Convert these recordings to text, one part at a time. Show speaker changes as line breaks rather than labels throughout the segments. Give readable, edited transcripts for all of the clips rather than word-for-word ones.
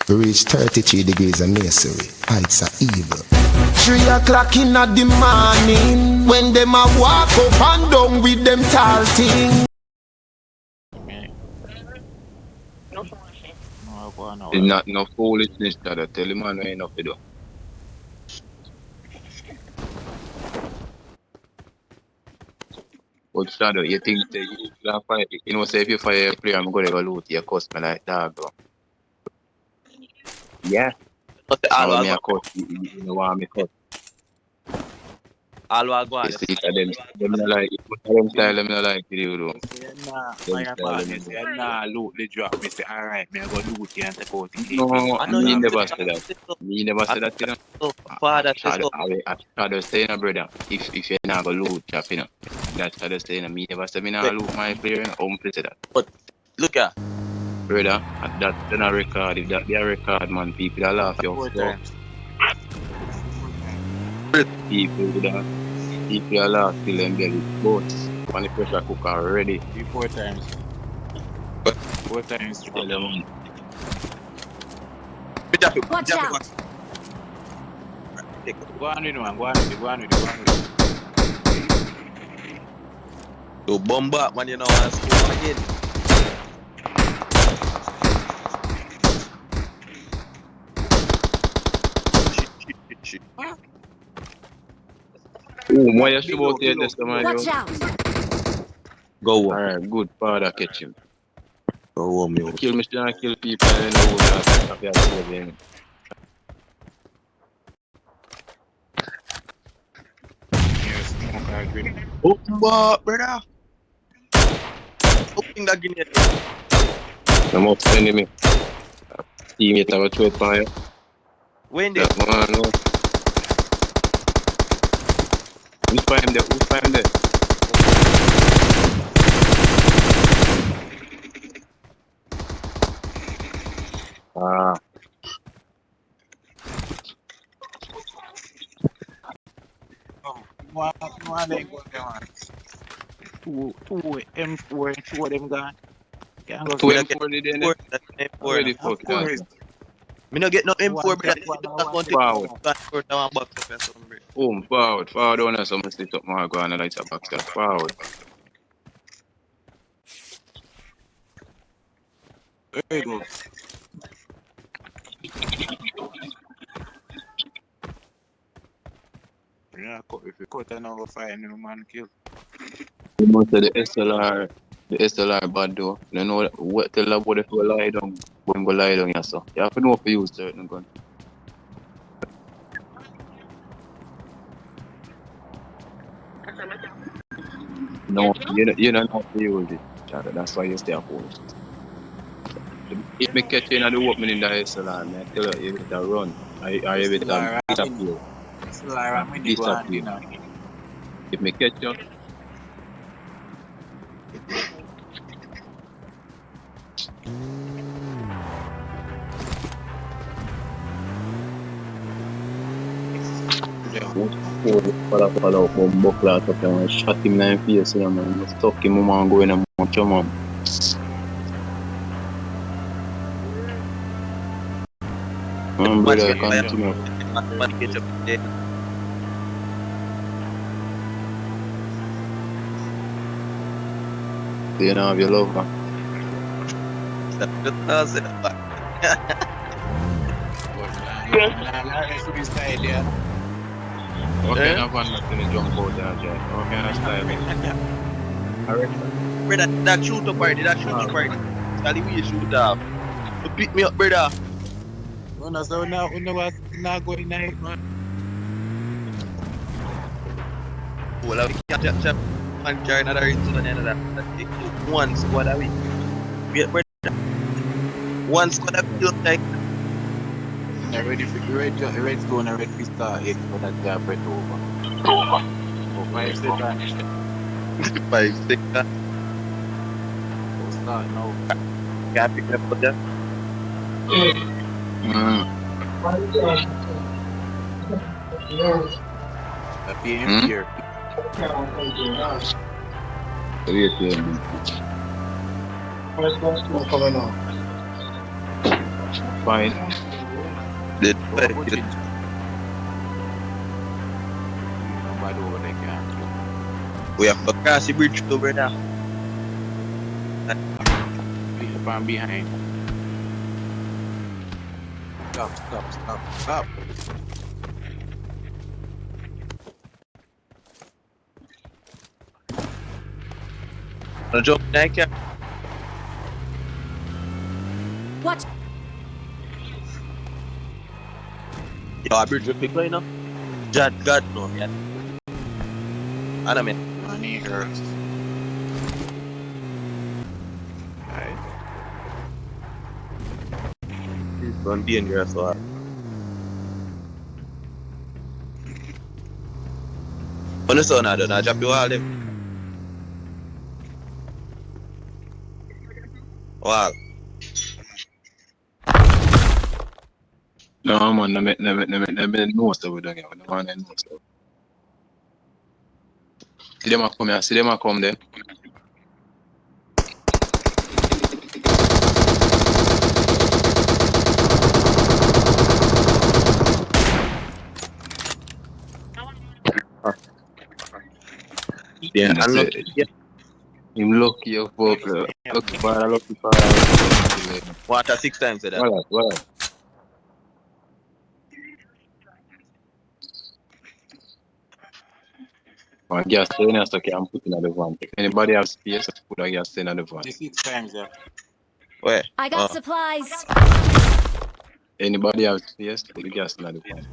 We reach 33 degrees of masonry. Heights are evil.
3 o'clock in the morning, when them a walk up and down with them tall thing.
It's not no foolishness that I tell him, man, ain't enough to do. But Shadow, you think that you can fire, you know, say if you fire a player, I'm going to go loot your customer like that, bro. Yeah. Now me a cut, you know what me cut.
Alwa go on.
You see, them not like, them style, them not like you do.
My partner say, nah, loot the drop. Me say, alright, me I go loot you and take out the
No,
I know
me
you
never say that. Me never say that, you know.
Father,
I Shadow say, no, brother, if you're not going to loot, chap, you know. That's Shadow saying, me never say, me not loot my player, you know. How me say that?
but look at
Brother, that's not a record. If that be a record, man, people are laugh you.
4
So,
times. 4 times.
people are laugh till them belly boats. When the pressure cooker already.
4 times. 4 times.
Tell them, man.
Watch out!
Go on with one, go on with it.
you bomb back when you know I score again. Shit.
Oh, why you should about here this time,
Watch
yo?
out!
Go on.
Alright, good. Father catch him.
Go on, me.
Kill me, still and kill people. I know that.
Yes, smoke I agree.
Bomb back, brother. Open that guinea.
I'm up sending me. Teammate have a threat fire.
When they
That man, no. Who's fire there? Who's fire there? Ah.
One leg go there, man. Two M4 and 2 of them gone. Can't go
Two
for
M4 did they? Already fucked up.
Me no get no M4,
One
brother.
shot, one,
That's one
Forward.
box of something.
Forward on us. I'm going to sit up my go and light a box that forward.
There you go. Yeah, if you cut another fire, no man kill.
You must say the SLR bad though. You know what tell the body to lie down, when go lie down, yes, sir. You have to know if you use certain gun. No, you don't know if you use it. Chad. That's why you stay at home. If me catch you in the opening in the SLR, man, I tell you, you better run. I better disappear. Disappear. If me catch you, follow up on buckle out of him and shot him in the face, you know, man. Stuck him, man, going and munch him, man. Brother, continue. Do you know have your love, man? What kind of one that's gonna jump out there, Jack? What kind of style?
Brother, that shoot up party. Tell you we shoot up. You pick me up, brother.
So now not going night, man.
Well, I can't chap and carry another into another. Take one squad a week. Wait, brother. One squad a week, like.
Ready to go on a red pistol hit for that guy break over. Oh, 5 seconds.
5 seconds.
We'll start now.
Can't pick me up for that.
The PM here.
What's coming on?
fine.
Did
Go go change. Nobody over there can.
we have to cross the bridge too, brother.
From behind. Stop.
No jump like that.
Watch.
Yo, a bridge pick right now. God no, yeah. And I mean,
Money hurts. Alright.
this one dangerous so hard. On the sun, I don't know, I drop you all them. Wow.
No, man, never know stuff we don't get. No man, know stuff. See them a come here. See them a come there.
Yeah,
That's
and look,
it.
yeah,
Him lucky of folk. Lucky for.
water 6 times to that.
What? Man, gas staying here so can put in the van. If anybody have space, put a gas staying in the van.
6 times, yeah.
Where?
I got supplies.
Anybody have space, put the gas in the van.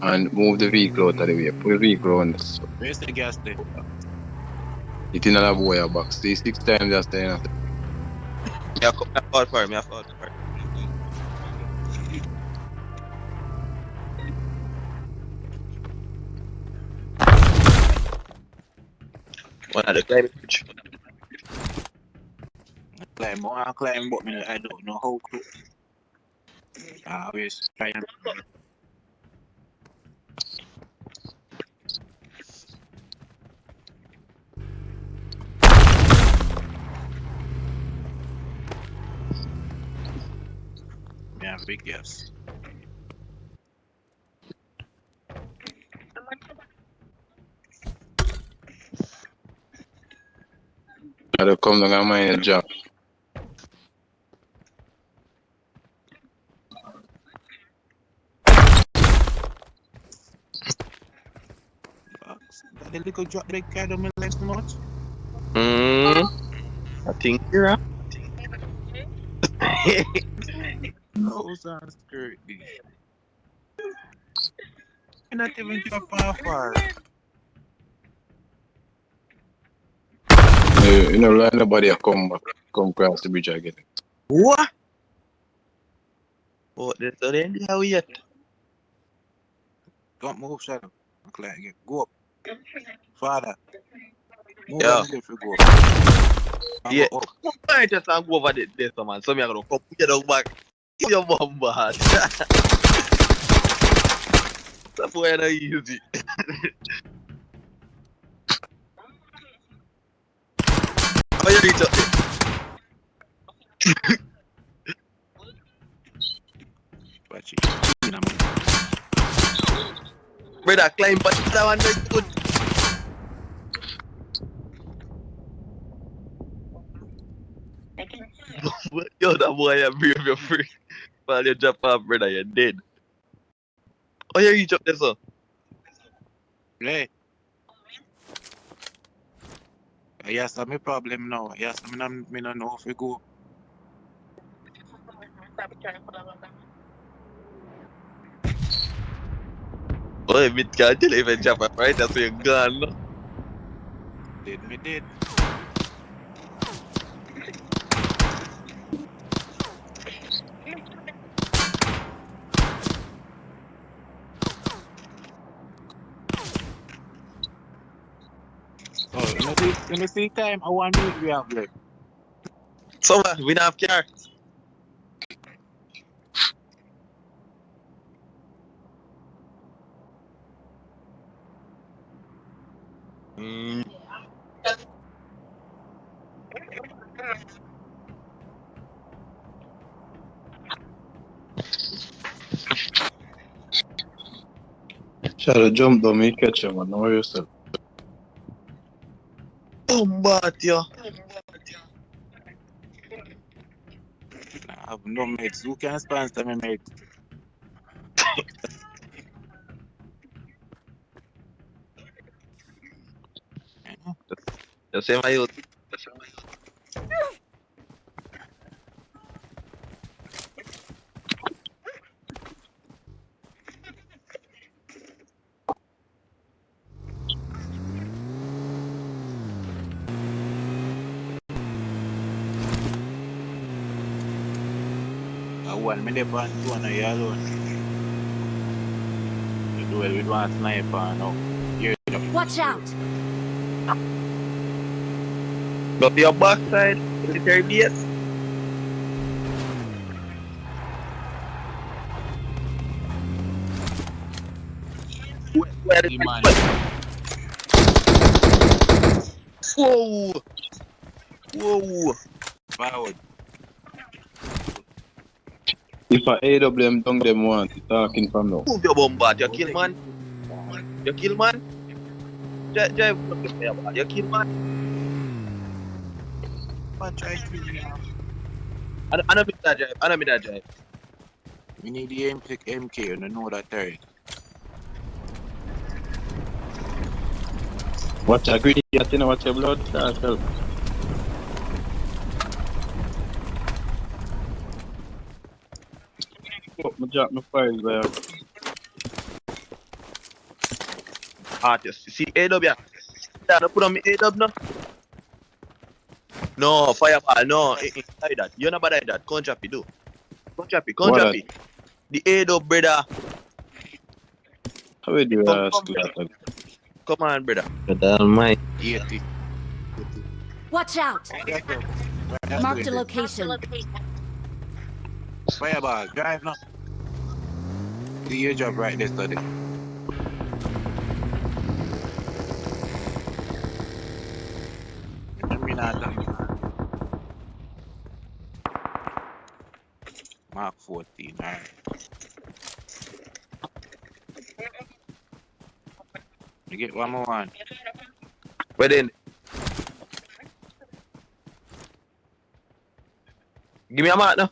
And move the vehicle out of the way. Put the vehicle on this.
Where's the gas there?
It in another boy box. See 6 times just staying after.
I fall for him, I fall for him. One of the climate bridge.
I climb, but I don't know how to. I always try and. Yeah, big yes.
I'll come down and mind a job.
The little drop the card on my left much.
I think you're up.
No, sound skirt. You're not even drop far.
You know, like nobody come across the bridge again.
What? Oh, that's already how yet.
Don't move, shadow. Okay, go up. Father. Move
Yeah.
on if you go.
Yeah.
Go up.
I just go over this man. So me I gonna come get down back. Give your mom bad. That's why I easy. How you reach up there?
Watch it.
Brother, climb but that one is good. Yo, that boy, you brave, you're free. While you drop off, brother, you're dead. Oh, you reach up there, sir?
Hey. Yes, that's my problem now. Yes, I don't know if we go.
Oh, you can't tell even drop off, right? That's where you're gone, no?
Did. Oh, let me see time. I want me we have left.
So, we don't have car.
Try to jump down, me catch him, man. Don't worry yourself.
But yo.
I have no mates. Who can sponsor me, mate?
You see my youth.
I want me there on 200 year alone. You do it with one sniper now. Here,
Watch out!
Go to your backside, military base. Where the
man.
Whoa! Whoa!
Forward.
If I AW them, don't them want to talking from now.
Move your bomb bat, you kill man. You kill man. Drive up the fire bat, you kill man.
Man, try to kill me now.
I don't mean that drive, I don't mean that drive.
We need the MK, you don't know that turret.
Watch a greedy, you know, watch your blood. Yourself. Me drop my files there.
Artist, see AW, yeah. Don't put on me AW now. No, fireball, no, like that. You're not bad like that. Contrap it, do. Contrap it. The AW, brother.
How we do
Come,
that?
Come on, brother. Brother, my
80.
Watch out! Marked a location.
Fireball, drive now. Do your job right there, study. Mark 14, alright. You get one more one.
Where then? Give me a mark now.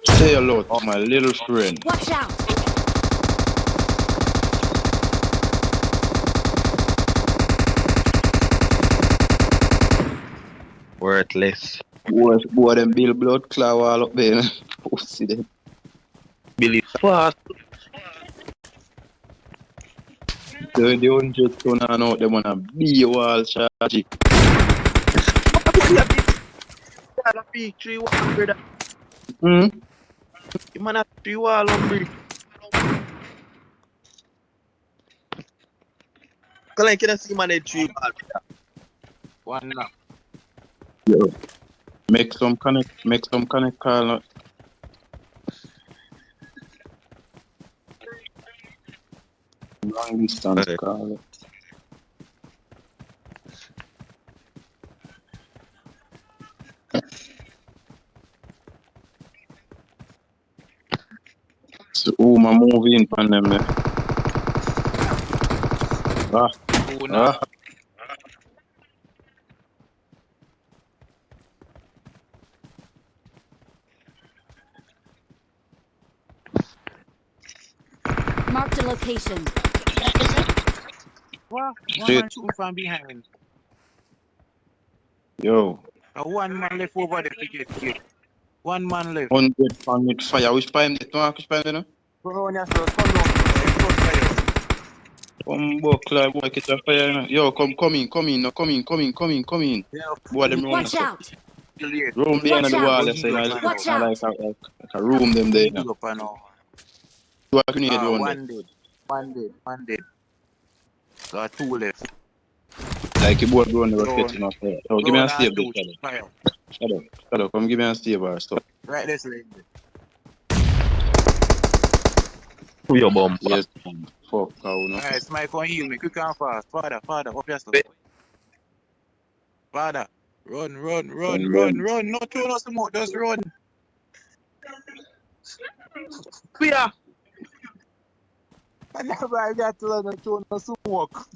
Say hello to my little friend.
Watch out!
Worthless.
Boy, them Bill blood cloud all up there. Pussy them.
Billy fast.
The 100 ton and out them on a B wall charge.
A big 3 wall, brother.
Hmm?
You man a 3 wall on bridge. Colin, can I see man a 3 wall, brother?
One now.
Yo. Make some connect call. Long distance call. So, my movie in pandemic.
Marked a location.
What? One man shooting from behind.
Yo.
One man left over there to get killed. One man left.
100 pound with fire. Which time they talk? Which time they know?
Come down.
Come buckler, boy, get a fire. You know? Yo, come in.
Yeah,
Boy, them room.
Watch out!
Room behind
Watch
the
out.
wall. They say, like
Watch out!
a room them there. You know? Two grenade
one dead. Got 2 left.
Like a board run the rocket in fire. So give me a save this,
Fire.
Shadow, come give me a save or stuff.
Right this lane.
Who your bomb?
Yes, fuck, cow, no.
Alright, Smike on heal me, quick and fast. Father, up yourself. Father, run. No throw no smoke, just run.
Clear.
I never got to learn to no smoke.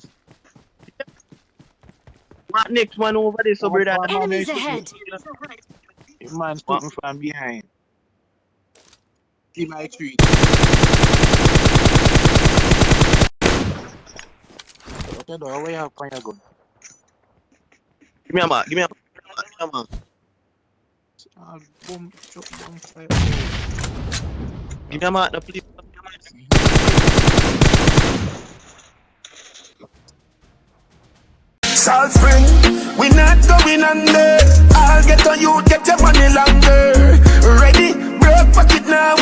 What next one over there, so brother?
Enemies ahead.
Man put me from behind. See my tree. Okay, though, where you have fire gun?
Give me a mark. Give me a mark. Give me a mark.
Boom, chop, boom, fire.
Give me a mark, no, please.
Salt Spring, we not going under. I'll get on you, get your money longer. Ready, broke pocket now.